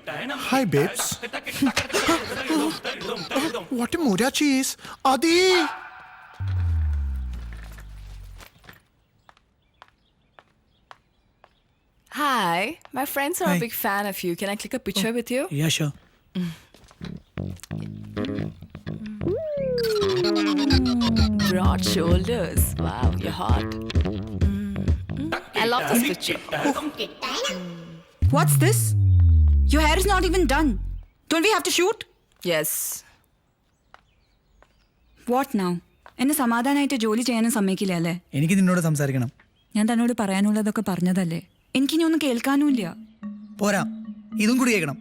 Hi, babes. What a Mura cheese. Adi! Hi, my friends are Hi. a big fan of you. Can I click a picture with you? Yeah, sure. Broad shoulders. Wow, you're hot. I love this picture. What's this? Your hair is not even done. Don't we have to shoot? Yes. What now? എന്നെ സമാധാനമായിട്ട് ജോലി ചെയ്യാനും സമ്മതിക്കില്ല അല്ലേ? എനിക്ക് നിന്നോട് സംസാരിക്കണം. ഞാൻ തന്നോട് പറയാനുള്ളതൊക്കെ പറഞ്ഞതല്ലേ? എനിക്കിനി ഒന്നും കേൾക്കാനുമില്ല. പോരാ, ഇതും കൂടി കേൾക്കണം.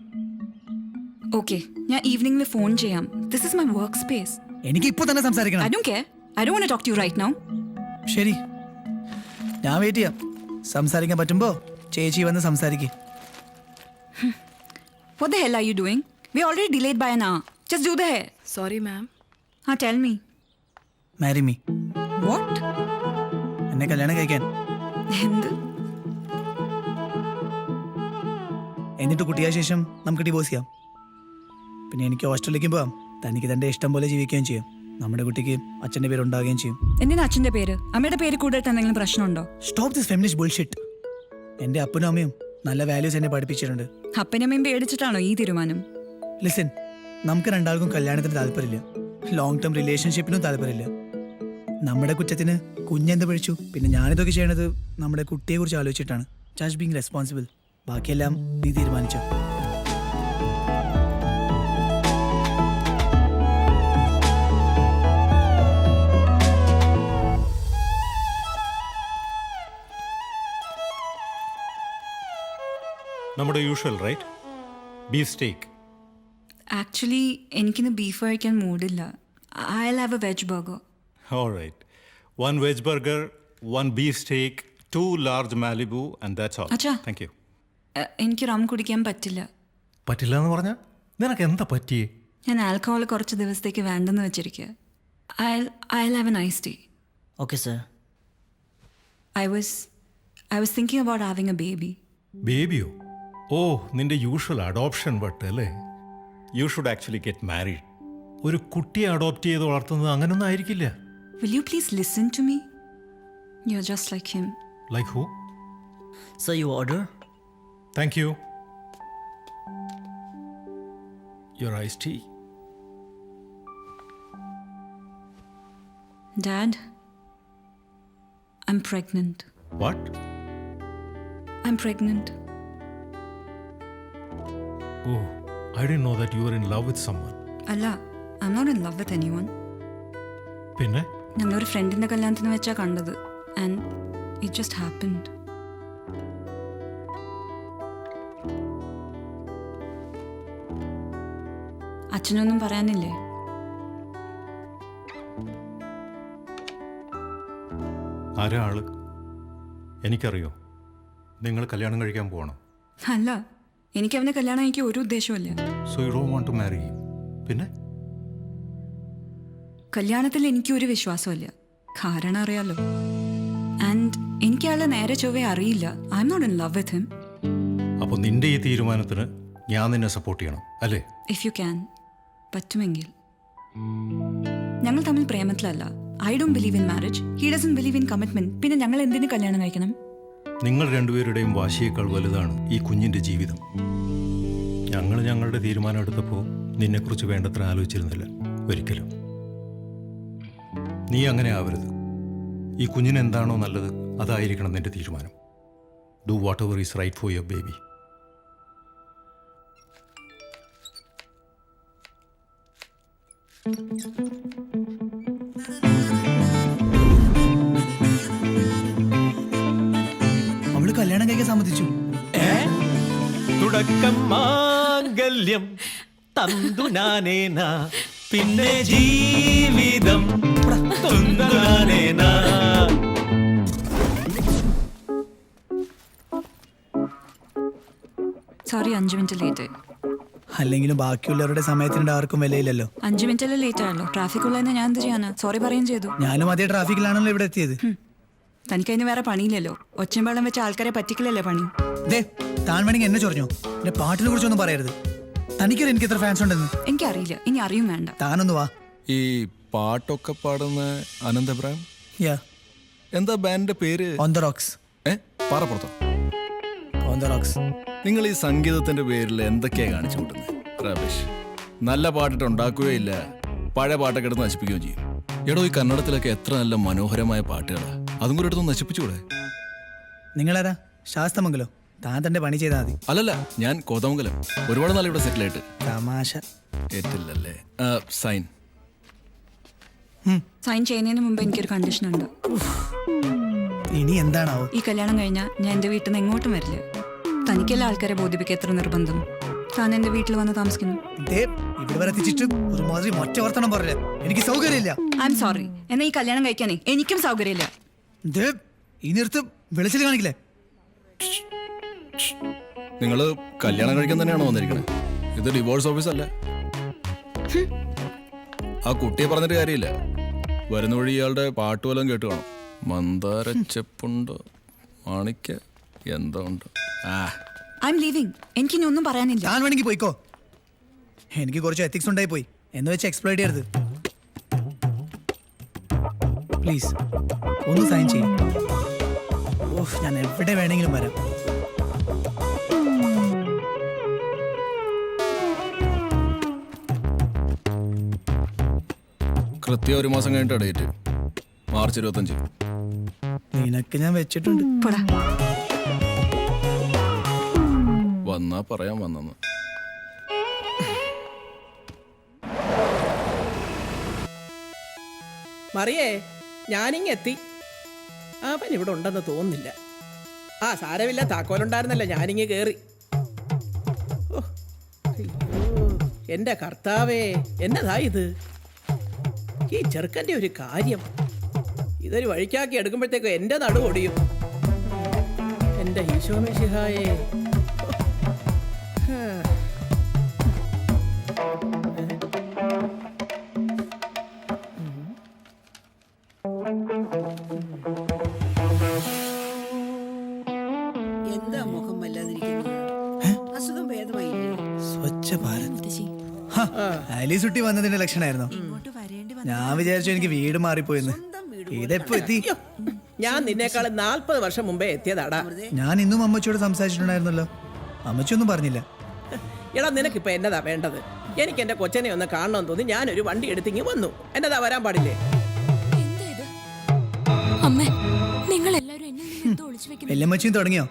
ഓക്കെ, ഞാൻ ഈവനിംഗിൽ ഫോൺ ചെയ്യാം. This is my workspace. എനിക്ക് ഇപ്പൊ തന്നെ ഐ സംസാരിക്കണം. Don't care. I don't want to talk to you right now. ശരി, ഞാൻ വെയിറ്റ് ചെയ്യാം. സംസാരിക്കാൻ പറ്റുമ്പോ ചേച്ചി വന്ന് സംസാരിക്കേ. What the hell are you doing? We already delayed by an hour. Just do the hair. Sorry, ma'am. Tell me. Marry me. What? എന്നെ കല്യാണം കഴിക്കാൻ. എന്ത്? എന്നിട്ട് കുട്ടിയായ ശേഷം നമുക്ക് ഡിവോഴ്സ് ചെയ്യാം. പിന്നെ എനിക്ക് ഹോസ്റ്റലിലേക്ക് പോവാം. തനിക്ക് തന്റെ ഇഷ്ടം പോലെ ജീവിക്കുകയും ചെയ്യും. നമ്മുടെ കുട്ടിക്ക് അച്ഛന്റെ പേര് ഉണ്ടാവുകയും ചെയ്യും. എന്തിനാ അച്ഛന്റെ പേര്? അമ്മയുടെ പേര് കൂടുതൽ എന്തെങ്കിലും പ്രശ്നമുണ്ടോ? Stop this feminist bullshit. എന്റെ അപ്പനും അമ്മയും നല്ല വാല്യൂസ് എന്നെ പഠിപ്പിച്ചിട്ടുണ്ട്. അപ്പനമ്മയും പേടിച്ചിട്ടാണോ ഈ തീരുമാനം? ലിസൺ, നമുക്ക് രണ്ടാൾക്കും കല്യാണത്തിന് താല്പര്യമില്ല. ലോങ് ടേം റിലേഷൻഷിപ്പിനും താല്പര്യമില്ല. നമ്മുടെ കുറ്റത്തിന് കുഞ്ഞെന്ത് പഴിച്ചു? പിന്നെ ഞാനിതൊക്കെ ചെയ്യണത് നമ്മുടെ കുട്ടിയെ കുറിച്ച് ആലോചിച്ചിട്ടാണ്. Just being responsible. ബാക്കിയെല്ലാം നീ തീരുമാനിച്ചോ. നമ്മുടെ usual right, beef steak. Actually എനിക്കിന്ന് ബീഫ് കഴിക്കാൻ മൂഡില്ല. I have a veg burger. All right. One veg burger, one beef steak, 2 large Malibu, and that's all. അച്ഛാ. Thank you. എനിക്ക് റം കുടിക്കാൻ പറ്റില്ല. പറ്റില്ല എന്ന് പറഞ്ഞാ നിനക്ക് എന്താ പറ്റിയേ? ഞാൻ ആൽക്കഹോൾ കുറച്ച് ദിവസത്തേക്ക് വേണ്ടെന്ന് വെച്ചിരിക്കുക. I have A nice day. Okay sir. I was thinking about having a baby. ബേബിയോ? ഓ, നിന്റെ യൂഷ്വൽ അഡോപ്ഷൻ വട്ട് അല്ലേ? You should actually get married. ഒരു കുട്ടിയെ അഡോപ്റ്റ് ചെയ്ത് വളർത്തുന്നത് അങ്ങനൊന്നും ആയിരിക്കില്ല. Will you please listen to me? You're just like him. Like who? Sir, you order? Thank you. Your iced tea. Dad, I'm pregnant. What? I'm pregnant. Oh, I didn't know that you were in love with someone. അല്ല, I'm not in love with anyone. പിന്നെ? ഞങ്ങളൊരു ഫ്രണ്ടിന്റെ കല്യാണത്തിന് വെച്ചാ കണ്ടത്. And it just happened. അച്ഛനൊന്നും പറയാനില്ലേ? ആരാ ആള്? എനിക്കറിയോ. നിങ്ങൾ കല്യാണം കഴിക്കാൻ പോകണം. അല്ല, എനിക്ക് അവനെ കല്യാണം കഴിക്കാൻ ഒരു ഉദ്ദേശമില്ല. So you don't want to marry him. പിന്നെ? കല്യാണത്തിൽ എനിക്ക് ഒരു വിശ്വാസമില്ല. കാരണം അറിയാലോ. ആൻഡ് എനിക്ക് അയാളെ നേരെ ചൊവ്വേ അറിയില്ല. I'm not in love with him. അപ്പോൾ നിന്റെ ഈ തീരുമാനത്തിന് ഞാൻ നിന്നെ സപ്പോർട്ട് ചെയ്യണം അല്ലേ? ഇഫ് യു ക്യാൻ, പറ്റുമെങ്കിൽ. ഞങ്ങൾ തമ്മിൽ പ്രേമത്തിലല്ല. I don't believe in marriage. He doesn't believe in commitment. പിന്നെ ഞങ്ങൾ എന്തിനു കല്യാണം കഴിക്കണം? നിങ്ങൾ രണ്ടുപേരുടെയും വാശിയേക്കാൾ വലുതാണ് ഈ കുഞ്ഞിൻ്റെ ജീവിതം. ഞങ്ങൾ ഞങ്ങളുടെ തീരുമാനം എടുത്തപ്പോൾ നിന്നെക്കുറിച്ച് വേണ്ടത്ര ആലോചിച്ചിരുന്നില്ല ഒരിക്കലും. നീ അങ്ങനെ ആവരുത്. ഈ കുഞ്ഞിന് എന്താണോ നല്ലത് അതായിരിക്കണം നിന്റെ തീരുമാനം. Do whatever is right for your baby. അവള് കല്യാണം കഴിക്കാൻ സമ്മതിച്ചു. തുടക്കം മാംഗല്യം തന്തുനാനേന പിന്നെ ജീവിതം തുന്തനാനേന. സോറി, 5 മിനിറ്റ് ലേറ്റ് ആയി. അല്ലെങ്കിലും ബാക്കിയുള്ളവരുടെ സമയത്തിൻ്റെ ആർക്കും വിലയില്ലല്ലോ. 5 മിനിറ്റല്ലേ ലേറ്റ് ആയല്ലോ. ട്രാഫിക് ഉള്ളതെന്ന് ഞാൻ എന്ത് ചെയ്യാനാ? സോറി പറയുകയും ചെയ്തു. ഞാനും അതേ ട്രാഫിക്കിലാണല്ലോ ഇവിടെ എത്തിയത്. തനിക്കതിന് വേറെ പണിയില്ലല്ലോ. ഒച്ചയും വെള്ളം വെച്ച ആൾക്കാരെ പറ്റിക്കലല്ലേ പണി. ദേ താൻ വേണമെങ്കിൽ എന്നെ ചൊറിഞ്ഞോ, എന്റെ പാട്ടിനെ കുറിച്ചൊന്നും പറയരുത്. തനിക്കറിയാം എനിക്ക് എത്ര ഫാൻസ് ഉണ്ടെന്ന്. എനിക്കറിയില്ല, ഇനി അറിയും വേണ്ട. താനൊന്ന് വാ. ഈ പാട്ടൊക്കെ പാടുന്ന അനന്തപുരം യാ എന്താ ബാൻഡിന്റെ പേര്? On the rocks. പാറപ്പുറത്തോ? On the rocks. നിങ്ങൾ ഈ സംഗീതത്തിന്റെ പേരിൽ എന്തൊക്കെയാ കാണിച്ചു കൂട്ടുന്നത്? റബീഷ്, നല്ല പാട്ടിട്ട് ഉണ്ടാക്കുകയില്ല, പഴയ പാട്ടൊക്കെ എടുത്ത് നശിപ്പിക്കുകയും ചെയ്യും. എടോ, ഈ കന്നഡത്തിലൊക്കെ എത്ര നല്ല മനോഹരമായ പാട്ടുകളാ, അതും കൂടെ എടുത്ത് നശിപ്പിച്ചുകൂടെ? നിങ്ങളാരാ? ശാസ്തമംഗലോ? താൻ തന്റെ പണി ചെയ്താൽ മതി. അല്ലല്ല, ഞാൻ കോതമംഗലം. ഒരുപാട് നാൾ ഇവിടെ സെറ്റിൽ ആയിട്ട്. തമാശ. ഏറ്റില്ലല്ലേ? സൈൻ. സൈൻ ചെയ്യുന്നതിന് മുമ്പ് എനിക്കൊരു കണ്ടീഷൻ ഉണ്ട്. ഇനി എന്താണാവോ? ഈ കല്യാണം കഴിഞ്ഞാൽ ഞാൻ എൻ്റെ വീട്ടിൽ നിന്ന് എങ്ങോട്ടും വരില്ല. തനിക്കല്ല ആൾക്കാരെ ബോധിപ്പിക്കുക എത്ര നിർബന്ധം. താൻ എൻ്റെ വീട്ടിൽ വന്ന് താമസിക്കുന്നു. ദേ ഇവിടെ വരെ എത്തിച്ചിട്ട് ഒരുമാതിരി മൊറ്റ വർത്തനം പറയില്ല. എനിക്ക് സൗകര്യമില്ല. I am sorry. എന്നാൽ ഈ കല്യാണം കഴിക്കാനേ എനിക്കും സൗകര്യമില്ല. ദേ ഈ നിർത്ത് വെളിച്ചിൽ കാണിക്കില്ലേ? നിങ്ങൾ കല്യാണം കഴിക്കാൻ തന്നെയാണോ വന്നിരിക്കണേ? ഇത് ഡിവോഴ്സ് ഓഫീസ് അല്ല. ആ കുട്ടിയെ പറഞ്ഞിട്ട് കാര്യമില്ല. വരുന്ന വഴി ഇയാളുടെ പാട്ടുവല്ലം കേട്ട് കാണും. മന്ദാര ചെപ്പുണ്ടോ, മാണിക്ക എന്തോ ഉണ്ട്. I'm leaving. എനിക്കിനി ഒന്നും പറയാനില്ല. ഞാൻ വേണമെങ്കിൽ പോയിക്കോ. എനിക്ക് കുറച്ച് എത്തിക്സ് ഉണ്ടായി പോയി എന്ന് വെച്ച് എക്സ്പ്ലോയിറ്റ് ചെയ്യരുത്. പ്ലീസ് ഒന്ന് സൈൻ ചെയ്യും. ഓഹ്, ഞാൻ എവിടെ വേണമെങ്കിലും വരാം. കൃത്യം 1 മാസം കഴിഞ്ഞിട്ട് ഡേറ്റ്, മാർച്ച് 25. നിനക്ക് ഞാൻ വെച്ചിട്ടുണ്ട്. പോടാ. വന്നാ പറയാൻ വന്നെന്ന്. മറിയേ, ഞാനിങ്ങെത്തി. അവൻ ഇവിടെ ഉണ്ടെന്ന് തോന്നുന്നില്ല. ആ സാരമില്ല, താക്കോലുണ്ടായിരുന്നല്ലോ, ഞാനിങ്ങ് കയറി. ഓ, അയ്യോ, എൻ്റെ കർത്താവേ, എന്നതാ ഇത്? ഈ ചെറുക്കൻ്റെ ഒരു കാര്യം, ഇതൊരു വഴിക്കാക്കി എടുക്കുമ്പോഴത്തേക്കും എൻ്റെ നടു ഒടിയും. എൻ്റെ ഈശോ മിശിഹായേ. എന്താ മുഖം വല്ലാതിരിക്കുന്നത്? അസുഖം ഭേദമായില്ലേ? സ്വച്ഛ ഭാരത്. അലിസുട്ടി വന്നതിന്റെ ലക്ഷണമായിരുന്നോ? ഞാൻ വിചാരിച്ചു എനിക്ക് വീട് മാറിപ്പോയെന്ന്. ഇതെപ്പോ എത്തി? ഞാൻ നിന്നേക്കാളും 40 വർഷം മുമ്പേ എത്തിയതാടാ. ഞാൻ ഇന്നും അമ്മച്ചിയോട് സംസാരിച്ചിട്ടുണ്ടായിരുന്നല്ലോ. അമ്മച്ചിയൊന്നും പറഞ്ഞില്ല. എടാ, നിനക്കിപ്പോ എന്നതാ വേണ്ടത്? എനിക്ക് എന്റെ കൊച്ചനെ ഒന്ന് കാണണമെന്ന് തോന്നി ഞാനൊരു വണ്ടി എടുത്തിങ്ങി വന്നു. എന്നതാ, വരാൻ പാടില്ലേ? വല്യമ്മച്ചിയും തുടങ്ങിയോ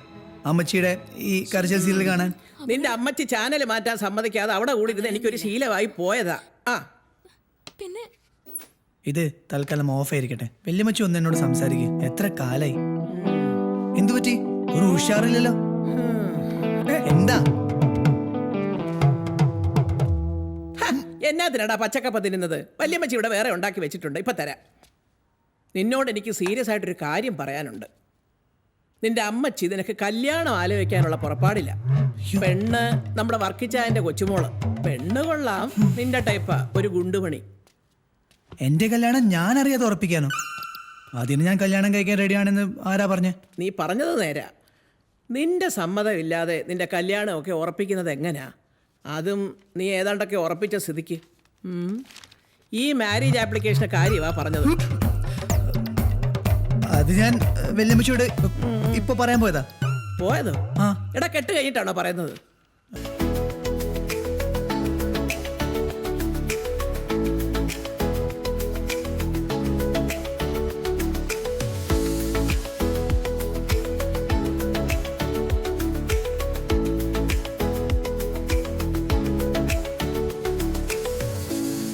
അമ്മച്ചിയുടെ ഈ കരച്ചിൽ സീരിയൽ കാണാൻ? നിന്റെ അമ്മച്ചി ചാനൽ മാറ്റാൻ സമ്മതിക്കാതെ അവിടെ കൂടി ഇരുന്ന് എനിക്കൊരു ശീലമായി പോയതാ. പിന്നെ ഇത് തൽക്കാലം ഓഫ് ആയിരിക്കട്ടെ. വല്യമ്മച്ചി ഒന്ന് എന്നോട് സംസാരിക്കുക. എത്ര കാലായി? എന്തു പറ്റി? ഒരു ഉഷാറില്ലല്ലോ. എന്താ? എന്നാത്തിനാടാ പച്ചക്കപ്പ തിന്നുന്നത്? വല്യമ്മച്ചി ഇവിടെ വേറെ ഉണ്ടാക്കി വെച്ചിട്ടുണ്ട്, ഇപ്പൊ തരാം. നിന്നോട് എനിക്ക് സീരിയസ് ആയിട്ടൊരു കാര്യം പറയാനുണ്ട്. നിന്റെ അമ്മച്ചി നിനക്ക് കല്യാണം ആലോചിക്കാനുള്ള പുറപ്പാടില്ല. പെണ്ണ് നമ്മുടെ വർക്കിച്ചായന്റെ കൊച്ചുമോള്. പെണ്ണ് കൊള്ളാം, നിന്റെ ടൈപ്പാ, ഒരു ഗുണ്ടുപണി. എന്റെ കല്യാണം ഞാൻ അറിയാതെ ഉറപ്പിക്കാനോ? അതിന് ഞാൻ കല്യാണം കഴിക്കാൻ റെഡിയാണെന്ന് ആരാ പറഞ്ഞേ? നീ പറഞ്ഞത് നേരാ. നിന്റെ സമ്മതമില്ലാതെ നിന്റെ കല്യാണമൊക്കെ ഉറപ്പിക്കുന്നത് എങ്ങനെയാ? അതും നീ ഏതാണ്ടൊക്കെ ഉറപ്പിച്ച സ്ഥിതിക്ക്. ഈ മാരേജ് ആപ്ലിക്കേഷന്റെ കാര്യമാ പറഞ്ഞത്. അത് ഞാൻ വല്യമ്മച്ചിയോട് ഇപ്പൊ പറയാൻ പോയതാ. പോയതോ? ആ. എടാ, കെട്ട് കഴിഞ്ഞിട്ടാണോ പറയുന്നത്?